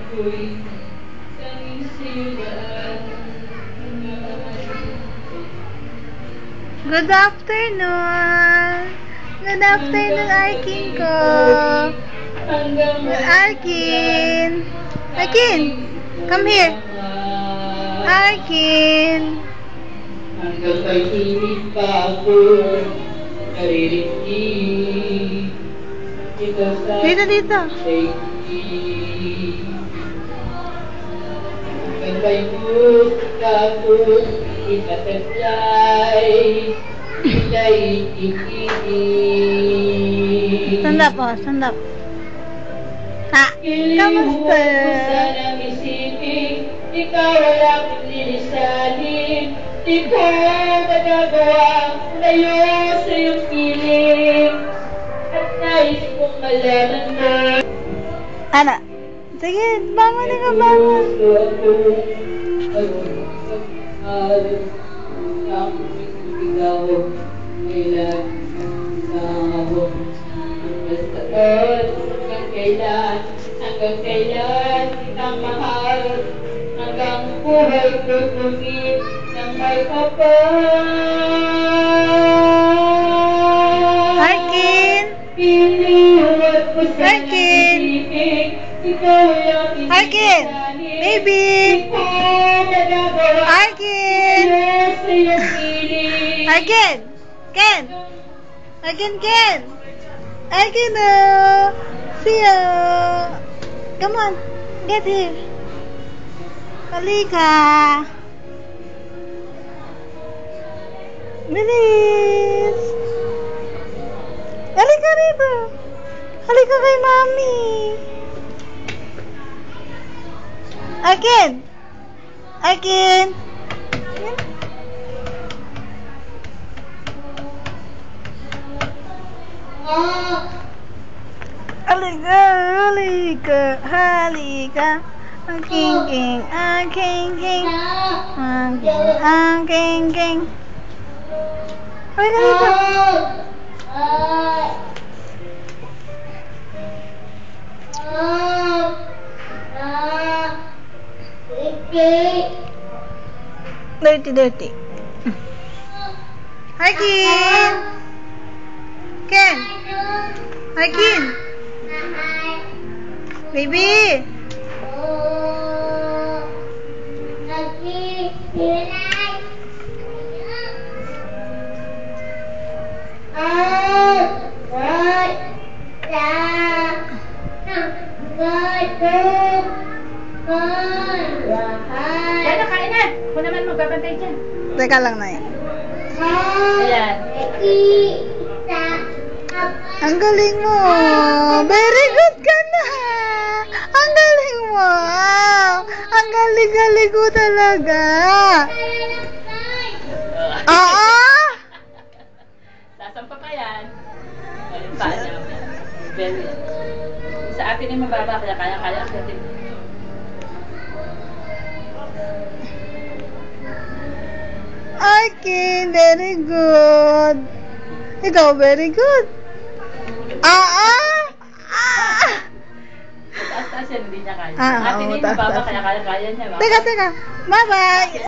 Good afternoon! Good afternoon, Arkin ko! Arkin! Arkin! Come here! Arkin! Hanggang kay hinig pa ako naririnig. Dito! Hanggang kay musika ako itataglay. Sila'y ikinig. Stand up. Ha! Kamusta? Sanang isipin, ikaw ay aking lilisanin. Di ko magagawa layo sa iyong piling. At nais kong malaman mo. Ana, sige, bangon ka, bangon. Hanggang kailan kitang mahal, hanggang buhay ko tumit ng may kapal. Arkin! Piniwag ko sa Arkin! nag-ibig, ikaw ay aking Arkin! isanin. Baby! Di ko magagawa Arkin! layo sa iyong piling. Arkin! Ken! Arkin, see you! Come on, get here. Halika. Bilis. Halika rito. Halika kay mami. Arkin. Halika. King. Halika dito. Dirty. Arkin. Ken. Arkin. Baby. Yan, nakain na. Kung naman magbabantay dyan. Teka lang na yan. Ayan. Ang galing mo. Very good ka na. Ang galing mo. Ang galing ko talaga. Oo. Sasampa pa yan. Ayun pa niya. Very. Sa atin yung mababa, kaya kaya ang atin. Arkin, very good. Ikaw, very good. Taas-taas yan, hindi niya kaya. Oo, Atin yung mababa, taas-taas. kaya kaya niya. Teka. Bye-bye.